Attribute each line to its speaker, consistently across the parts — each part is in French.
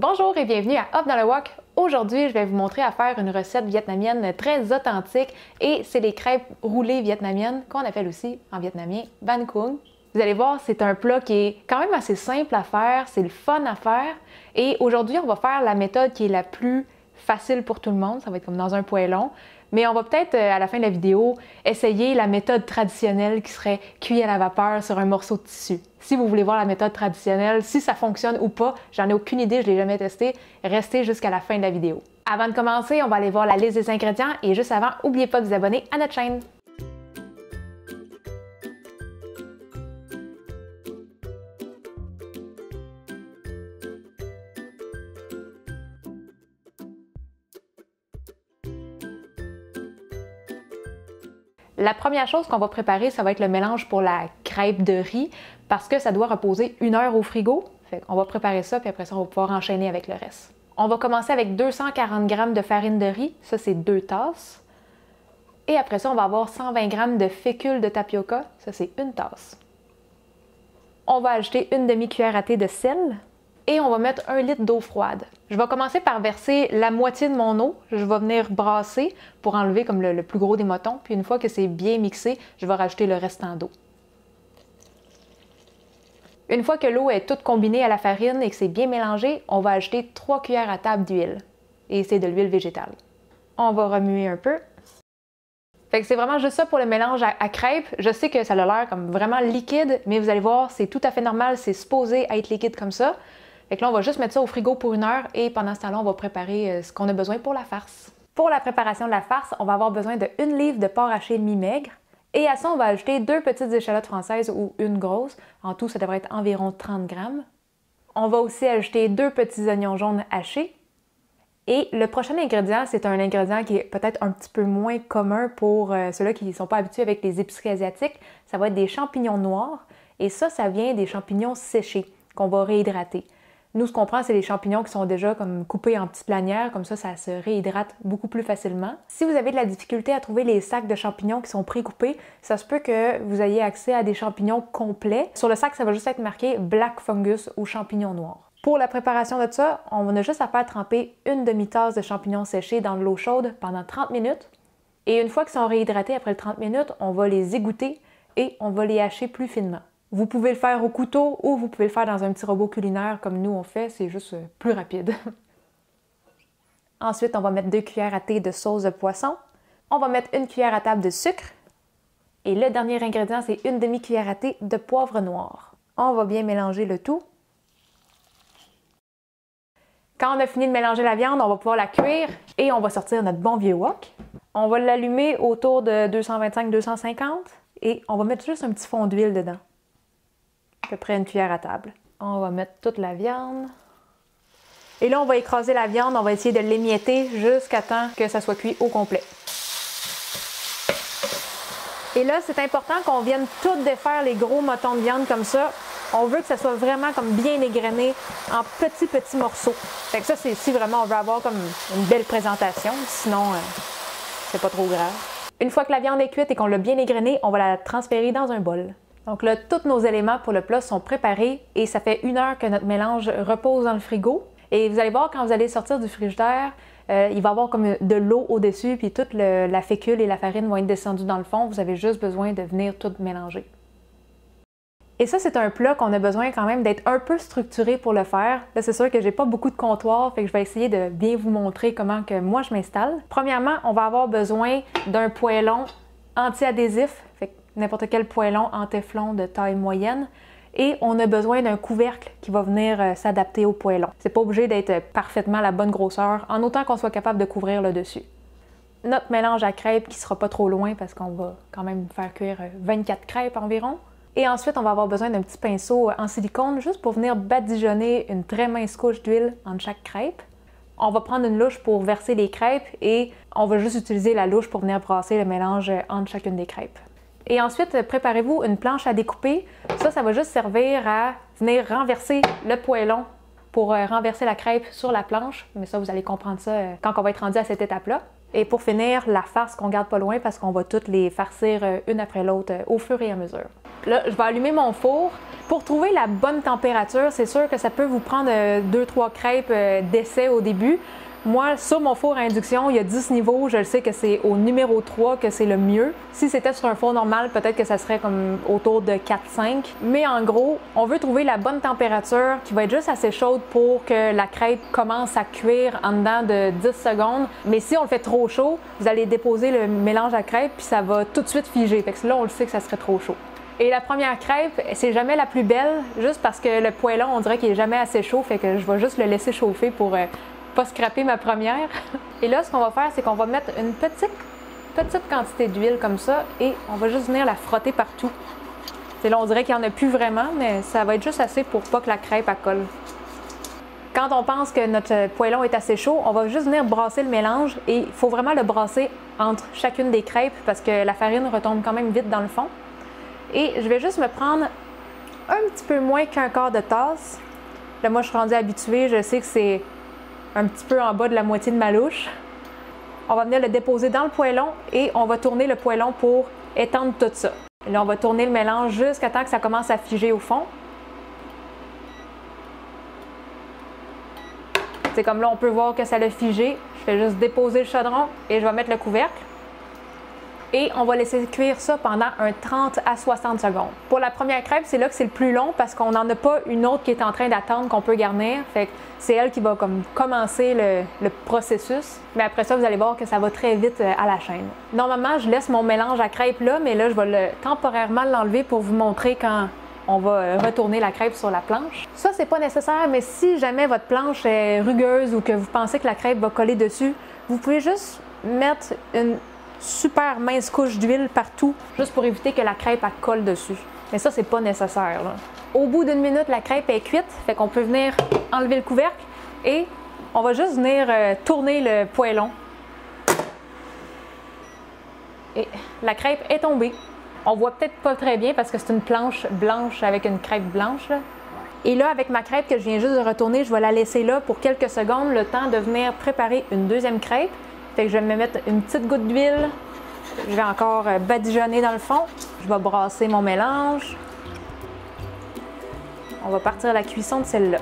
Speaker 1: Bonjour et bienvenue à Off dans le Wok. Aujourd'hui, je vais vous montrer à faire une recette vietnamienne très authentique et c'est les crêpes roulées vietnamiennes qu'on appelle aussi en vietnamien Banh Cuong. Vous allez voir, c'est un plat qui est quand même assez simple à faire, c'est le fun à faire et aujourd'hui, on va faire la méthode qui est la plus facile pour tout le monde, ça va être comme dans un poêlon. Mais on va peut-être, à la fin de la vidéo, essayer la méthode traditionnelle qui serait cuit à la vapeur sur un morceau de tissu. Si vous voulez voir la méthode traditionnelle, si ça fonctionne ou pas, j'en ai aucune idée, je ne l'ai jamais testé, restez jusqu'à la fin de la vidéo. Avant de commencer, on va aller voir la liste des ingrédients et juste avant, n'oubliez pas de vous abonner à notre chaîne. La première chose qu'on va préparer, ça va être le mélange pour la crêpe de riz parce que ça doit reposer 1 heure au frigo. On va préparer ça, puis après ça, on va pouvoir enchaîner avec le reste. On va commencer avec 240 g de farine de riz, ça c'est 2 tasses. Et après ça, on va avoir 120 g de fécule de tapioca, ça c'est 1 tasse. On va ajouter 1 demi-cuillère à thé de sel. Et on va mettre 1 litre d'eau froide. Je vais commencer par verser la moitié de mon eau. Je vais venir brasser pour enlever comme le plus gros des motons. Puis une fois que c'est bien mixé, je vais rajouter le restant d'eau. Une fois que l'eau est toute combinée à la farine et que c'est bien mélangé, on va ajouter 3 cuillères à table d'huile. Et c'est de l'huile végétale. On va remuer un peu. Fait que c'est vraiment juste ça pour le mélange à crêpes. Je sais que ça a l'air comme vraiment liquide, mais vous allez voir, c'est tout à fait normal, c'est supposé être liquide comme ça. Fait que là, on va juste mettre ça au frigo pour 1 heure et pendant ce temps-là, on va préparer ce qu'on a besoin pour la farce. Pour la préparation de la farce, on va avoir besoin de 1 livre de porc haché mi-maigre. Et à ça, on va ajouter 2 petites échalotes françaises ou une grosse. En tout, ça devrait être environ 30 g. On va aussi ajouter 2 petits oignons jaunes hachés. Et le prochain ingrédient, c'est un ingrédient qui est peut-être un petit peu moins commun pour ceux-là qui ne sont pas habitués avec les épiceries asiatiques. Ça va être des champignons noirs. Et ça vient des champignons séchés qu'on va réhydrater. Nous, ce qu'on prend, c'est les champignons qui sont déjà comme coupés en petites lanières, comme ça se réhydrate beaucoup plus facilement. Si vous avez de la difficulté à trouver les sacs de champignons qui sont pré-coupés, ça se peut que vous ayez accès à des champignons complets. Sur le sac, ça va juste être marqué Black Fungus ou champignons noirs. Pour la préparation de ça, on a juste à faire tremper 1 demi-tasse de champignons séchés dans de l'eau chaude pendant 30 minutes. Et une fois qu'ils sont réhydratés après les 30 minutes, on va les égoutter et on va les hacher plus finement. Vous pouvez le faire au couteau ou vous pouvez le faire dans un petit robot culinaire comme nous on fait, c'est juste plus rapide. Ensuite, on va mettre 2 cuillères à thé de sauce de poisson. On va mettre 1 cuillère à table de sucre. Et le dernier ingrédient, c'est 1 demi-cuillère à thé de poivre noir. On va bien mélanger le tout. Quand on a fini de mélanger la viande, on va pouvoir la cuire et on va sortir notre bon vieux wok. On va l'allumer autour de 225-250 et on va mettre juste un petit fond d'huile dedans. À peu près 1 cuillère à table. On va mettre toute la viande. Et là, on va écraser la viande, on va essayer de l'émietter jusqu'à temps que ça soit cuit au complet. Et là, c'est important qu'on vienne tout défaire les gros motons de viande comme ça. On veut que ça soit vraiment comme bien égrené en petits morceaux. Fait que ça, c'est si vraiment on veut avoir comme une belle présentation, sinon c'est pas trop grave. Une fois que la viande est cuite et qu'on l'a bien égrenée, on va la transférer dans un bol. Donc là, tous nos éléments pour le plat sont préparés et ça fait 1 heure que notre mélange repose dans le frigo. Et vous allez voir, quand vous allez sortir du frigidaire, il va y avoir comme de l'eau au-dessus, puis toute la fécule et la farine vont être descendues dans le fond. Vous avez juste besoin de venir tout mélanger. Et ça, c'est un plat qu'on a besoin quand même d'être un peu structuré pour le faire. Là, c'est sûr que j'ai pas beaucoup de comptoir, fait que je vais essayer de bien vous montrer comment que moi je m'installe. Premièrement, on va avoir besoin d'un poêlon anti-adhésif, fait que n'importe quel poêlon en téflon de taille moyenne. Et on a besoin d'un couvercle qui va venir s'adapter au poêlon. C'est pas obligé d'être parfaitement à la bonne grosseur, en autant qu'on soit capable de couvrir le dessus. Notre mélange à crêpes qui sera pas trop loin parce qu'on va quand même faire cuire 24 crêpes environ. Et ensuite, on va avoir besoin d'un petit pinceau en silicone juste pour venir badigeonner une très mince couche d'huile entre chaque crêpe. On va prendre une louche pour verser les crêpes et on va juste utiliser la louche pour venir brasser le mélange entre chacune des crêpes. Et ensuite, préparez-vous une planche à découper. Ça va juste servir à venir renverser le poêlon pour renverser la crêpe sur la planche. Mais ça, vous allez comprendre ça quand on va être rendu à cette étape-là. Et pour finir, la farce qu'on garde pas loin parce qu'on va toutes les farcir une après l'autre au fur et à mesure. Là, je vais allumer mon four. Pour trouver la bonne température, c'est sûr que ça peut vous prendre 2-3 crêpes d'essai au début. Moi, sur mon four à induction, il y a 10 niveaux. Je le sais que c'est au numéro 3 que c'est le mieux. Si c'était sur un four normal, peut-être que ça serait comme autour de 4-5. Mais en gros, on veut trouver la bonne température qui va être juste assez chaude pour que la crêpe commence à cuire en dedans de 10 secondes. Mais si on le fait trop chaud, vous allez déposer le mélange à crêpes puis ça va tout de suite figer. Fait que là, on le sait que ça serait trop chaud. Et la première crêpe, c'est jamais la plus belle, juste parce que le poêlon, on dirait qu'il est jamais assez chaud. Fait que je vais juste le laisser chauffer pour pas scraper ma première. Et là, ce qu'on va faire, c'est qu'on va mettre une petite quantité d'huile comme ça et on va juste venir la frotter partout. Et là, on dirait qu'il n'y en a plus vraiment, mais ça va être juste assez pour pas que la crêpe elle colle. Quand on pense que notre poêlon est assez chaud, on va juste venir brasser le mélange et il faut vraiment le brasser entre chacune des crêpes parce que la farine retombe quand même vite dans le fond. Et je vais juste me prendre un petit peu moins qu'un quart de tasse. Là, moi, je suis rendue habituée, je sais que c'est un petit peu en bas de la moitié de ma louche. On va venir le déposer dans le poêlon et on va tourner le poêlon pour étendre tout ça. Et là, on va tourner le mélange jusqu'à temps que ça commence à figer au fond. C'est comme là, on peut voir que ça l'a figé. Je fais juste déposer le chaudron et je vais mettre le couvercle. Et on va laisser cuire ça pendant un 30 à 60 secondes. Pour la première crêpe, c'est là que c'est le plus long parce qu'on n'en a pas une autre qui est en train d'attendre qu'on peut garnir. Fait que c'est elle qui va comme commencer le processus. Mais après ça, vous allez voir que ça va très vite à la chaîne. Normalement, je laisse mon mélange à crêpes là, mais là, je vais temporairement l'enlever pour vous montrer quand on va retourner la crêpe sur la planche. Ça, c'est pas nécessaire, mais si jamais votre planche est rugueuse ou que vous pensez que la crêpe va coller dessus, vous pouvez juste mettre une super mince couche d'huile partout, juste pour éviter que la crêpe elle colle dessus. Mais ça, c'est pas nécessaire, là. Au bout d'une minute, la crêpe est cuite, fait qu'on peut venir enlever le couvercle et on va juste venir tourner le poêlon. Et la crêpe est tombée. On voit peut-être pas très bien parce que c'est une planche blanche avec une crêpe blanche, là. Et là, avec ma crêpe que je viens juste de retourner, je vais la laisser là pour quelques secondes, le temps de venir préparer une deuxième crêpe. Fait que je vais me mettre une petite goutte d'huile. Je vais encore badigeonner dans le fond. Je vais brasser mon mélange. On va partir à la cuisson de celle-là.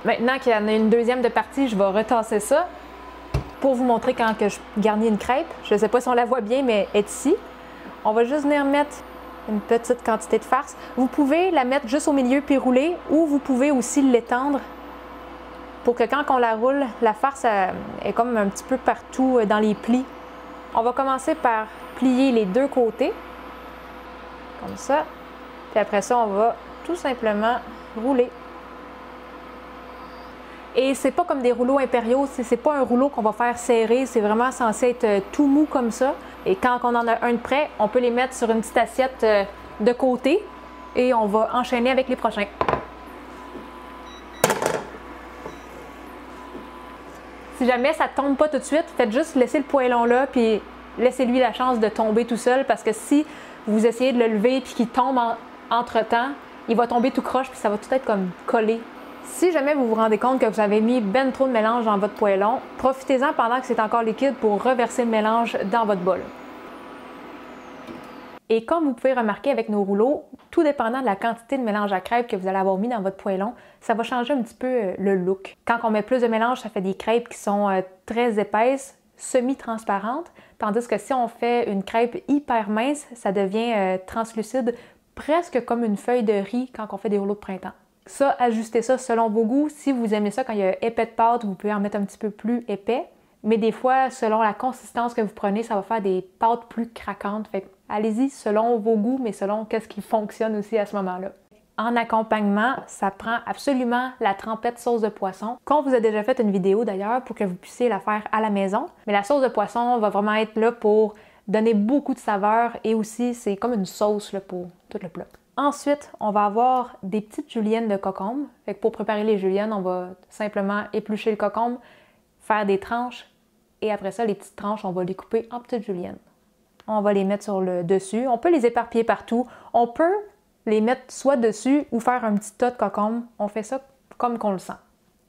Speaker 1: Maintenant qu'il y en a une deuxième de partie, je vais retasser ça pour vous montrer quand que je garnis une crêpe. Je ne sais pas si on la voit bien, mais elle est ici. On va juste venir mettre une petite quantité de farce. Vous pouvez la mettre juste au milieu puis rouler ou vous pouvez aussi l'étendre pour que quand on la roule, la farce est comme un petit peu partout dans les plis. On va commencer par plier les deux côtés, comme ça. Puis après ça, on va tout simplement rouler. Et c'est pas comme des rouleaux impériaux, c'est pas un rouleau qu'on va faire serrer, c'est vraiment censé être tout mou comme ça. Et quand on en a un de près, on peut les mettre sur une petite assiette de côté et on va enchaîner avec les prochains. Si jamais ça ne tombe pas tout de suite, faites juste laisser le poêlon là puis laissez-lui la chance de tomber tout seul parce que si vous essayez de le lever puis qu'il tombe entre-temps, il va tomber tout croche puis ça va tout être comme collé. Si jamais vous vous rendez compte que vous avez mis ben trop de mélange dans votre poêlon, profitez-en pendant que c'est encore liquide pour reverser le mélange dans votre bol. Et comme vous pouvez remarquer avec nos rouleaux, tout dépendant de la quantité de mélange à crêpes que vous allez avoir mis dans votre poêlon, ça va changer un petit peu le look. Quand on met plus de mélange, ça fait des crêpes qui sont très épaisses, semi-transparentes, tandis que si on fait une crêpe hyper mince, ça devient translucide, presque comme une feuille de riz quand on fait des rouleaux de printemps. Ça, ajustez ça selon vos goûts. Si vous aimez ça quand il y a épais de pâte, vous pouvez en mettre un petit peu plus épais. Mais des fois, selon la consistance que vous prenez, ça va faire des pâtes plus craquantes. Fait allez-y selon vos goûts, mais selon qu'est-ce qui fonctionne aussi à ce moment-là. En accompagnement, ça prend absolument la trempette sauce de poisson, qu'on vous a déjà fait une vidéo d'ailleurs pour que vous puissiez la faire à la maison. Mais la sauce de poisson va vraiment être là pour donner beaucoup de saveur et aussi c'est comme une sauce là, pour tout le plat. Ensuite, on va avoir des petites juliennes de concombre. Fait que pour préparer les juliennes, on va simplement éplucher le concombre, faire des tranches et après ça, les petites tranches, on va les couper en petites juliennes. On va les mettre sur le dessus. On peut les éparpiller partout. On peut les mettre soit dessus ou faire un petit tas de concombre. On fait ça comme qu'on le sent.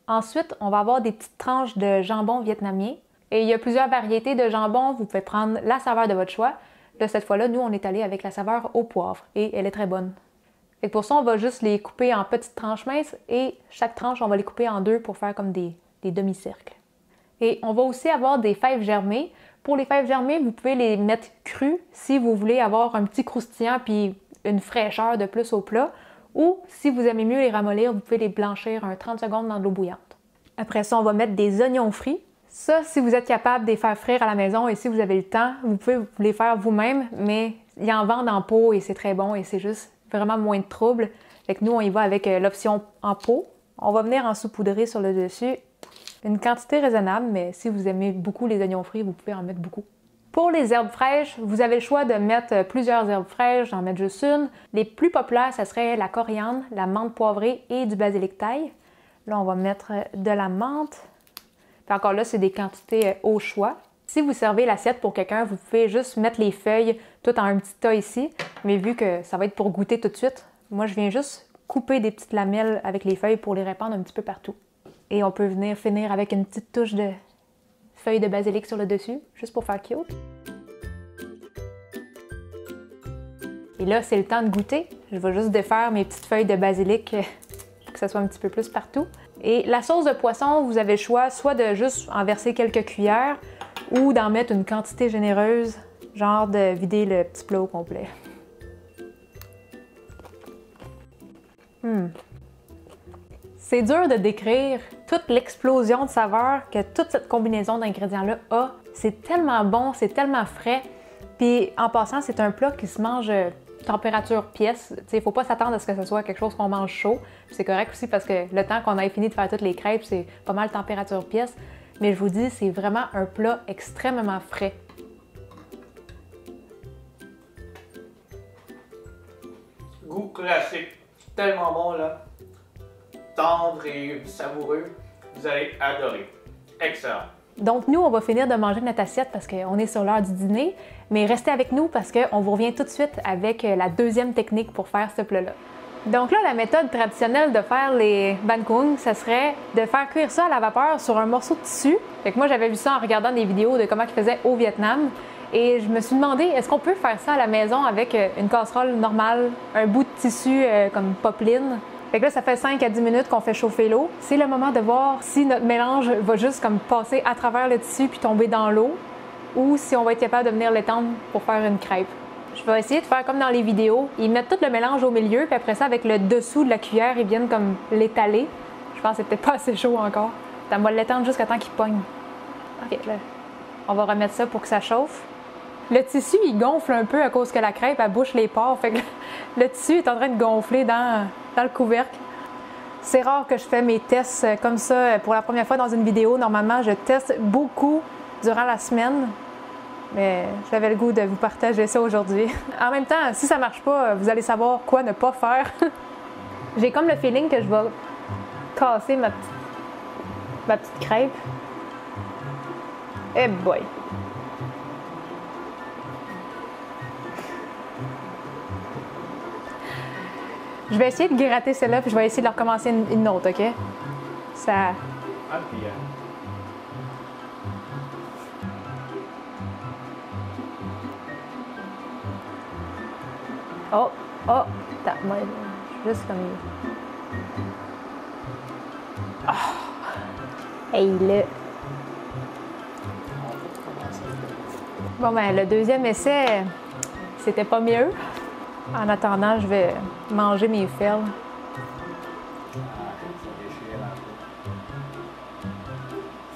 Speaker 1: Ensuite, on va avoir des petites tranches de jambon vietnamien. Et il y a plusieurs variétés de jambon. Vous pouvez prendre la saveur de votre choix. Là, cette fois-là, nous, on est allé avec la saveur au poivre et elle est très bonne. Et pour ça, on va juste les couper en petites tranches minces et chaque tranche, on va les couper en deux pour faire comme des demi-cercles. Et on va aussi avoir des fèves germées. Pour les fèves germées, vous pouvez les mettre crues si vous voulez avoir un petit croustillant puis une fraîcheur de plus au plat. Ou si vous aimez mieux les ramollir, vous pouvez les blanchir 30 secondes dans de l'eau bouillante. Après ça, on va mettre des oignons frits. Ça, si vous êtes capable de les faire frire à la maison et si vous avez le temps, vous pouvez les faire vous-même, mais ils en vendent en pot et c'est très bon et c'est juste vraiment moins de trouble. Fait que nous, on y va avec l'option en pot. On va venir en saupoudrer sur le dessus. Une quantité raisonnable, mais si vous aimez beaucoup les oignons frits, vous pouvez en mettre beaucoup. Pour les herbes fraîches, vous avez le choix de mettre plusieurs herbes fraîches, d'en mettre juste une. Les plus populaires, ça serait la coriandre, la menthe poivrée et du basilic thaï. Là, on va mettre de la menthe. Puis encore là, c'est des quantités au choix. Si vous servez l'assiette pour quelqu'un, vous pouvez juste mettre les feuilles tout en un petit tas ici. Mais vu que ça va être pour goûter tout de suite, moi, je viens juste couper des petites lamelles avec les feuilles pour les répandre un petit peu partout. Et on peut venir finir avec une petite touche de feuilles de basilic sur le dessus, juste pour faire cute. Et là, c'est le temps de goûter. Je vais juste défaire mes petites feuilles de basilic pour que ça soit un petit peu plus partout. Et la sauce de poisson, vous avez le choix soit de juste en verser quelques cuillères ou d'en mettre une quantité généreuse, genre de vider le petit plat au complet. C'est dur de décrire toute l'explosion de saveurs que toute cette combinaison d'ingrédients-là a. C'est tellement bon, c'est tellement frais. Puis en passant, c'est un plat qui se mange température pièce. Il ne faut pas s'attendre à ce que ce soit quelque chose qu'on mange chaud. C'est correct aussi parce que le temps qu'on ait fini de faire toutes les crêpes, c'est pas mal température pièce. Mais je vous dis, c'est vraiment un plat extrêmement frais.
Speaker 2: Goût classique. Tellement bon là. Tendre et savoureux. Vous allez adorer. Excellent.
Speaker 1: Donc nous, on va finir de manger notre assiette parce qu'on est sur l'heure du dîner, mais restez avec nous parce qu'on vous revient tout de suite avec la deuxième technique pour faire ce plat-là. Donc là, la méthode traditionnelle de faire les banh cuong, ça serait de faire cuire ça à la vapeur sur un morceau de tissu. Fait que moi, j'avais vu ça en regardant des vidéos de comment ils faisaient au Vietnam. Et je me suis demandé, est-ce qu'on peut faire ça à la maison avec une casserole normale, un bout de tissu comme popeline? Fait que là, ça fait 5 à 10 minutes qu'on fait chauffer l'eau. C'est le moment de voir si notre mélange va juste comme passer à travers le tissu puis tomber dans l'eau ou si on va être capable de venir l'étendre pour faire une crêpe. Je vais essayer de faire comme dans les vidéos. Ils mettent tout le mélange au milieu puis après ça, avec le dessous de la cuillère, ils viennent comme l'étaler. Je pense que c'est peut-être pas assez chaud encore. On va l'étendre jusqu'à temps qu'il pogne. OK, là, on va remettre ça pour que ça chauffe. Le tissu, il gonfle un peu à cause que la crêpe, elle bouche les pores. Fait que le tissu est en train de gonfler dans le couvercle. C'est rare que je fais mes tests comme ça pour la première fois dans une vidéo. Normalement, je teste beaucoup durant la semaine. Mais j'avais le goût de vous partager ça aujourd'hui. En même temps, si ça marche pas, vous allez savoir quoi ne pas faire. J'ai comme le feeling que je vais casser ma petite crêpe. Eh boy! Je vais essayer de gratter celle-là, puis je vais essayer de recommencer une autre, OK? Ça...
Speaker 2: Ah, puis,
Speaker 1: Oh! Attends, moi, juste comme... Oh! Hey, là! Bon, ben, le deuxième essai, c'était pas mieux. En attendant, je vais manger mes fèves.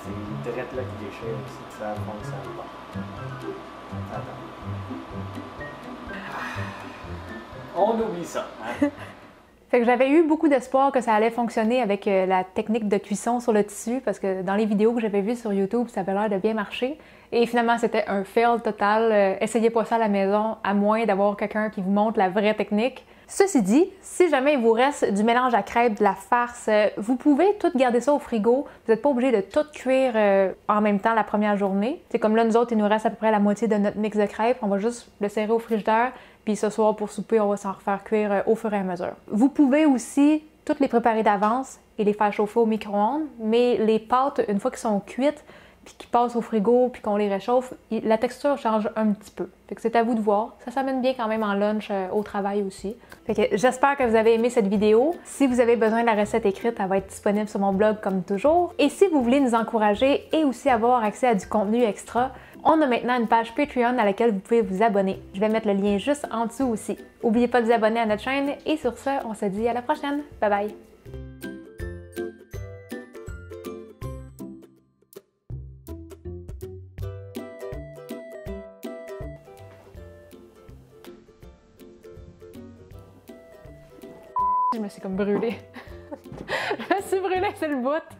Speaker 2: c'est une drette là qui déchire aussi, ça fonctionne pas. Attends. On oublie ça. Hein?
Speaker 1: Fait que j'avais eu beaucoup d'espoir que ça allait fonctionner avec la technique de cuisson sur le tissu parce que dans les vidéos que j'avais vues sur YouTube, ça avait l'air de bien marcher. Et finalement, c'était un fail total. Essayez pas ça à la maison, à moins d'avoir quelqu'un qui vous montre la vraie technique. Ceci dit, si jamais il vous reste du mélange à crêpes, de la farce, vous pouvez tout garder ça au frigo. Vous n'êtes pas obligé de tout cuire en même temps la première journée. C'est comme là, nous autres, il nous reste à peu près la moitié de notre mix de crêpes. On va juste le serrer au frigidaire. Puis ce soir, pour souper, on va s'en refaire cuire au fur et à mesure. Vous pouvez aussi toutes les préparer d'avance et les faire chauffer au micro-ondes, mais les pâtes, une fois qu'elles sont cuites, puis qu'ils passent au frigo, puis qu'on les réchauffe, la texture change un petit peu. Fait que c'est à vous de voir. Ça s'amène bien quand même en lunch au travail aussi. Fait que j'espère que vous avez aimé cette vidéo. Si vous avez besoin de la recette écrite, elle va être disponible sur mon blog comme toujours. Et si vous voulez nous encourager et aussi avoir accès à du contenu extra, on a maintenant une page Patreon à laquelle vous pouvez vous abonner. Je vais mettre le lien juste en dessous aussi. N'oubliez pas de vous abonner à notre chaîne et sur ce, on se dit à la prochaine. Bye bye! Je me suis comme brûlée. Je me suis brûlée sur le bout.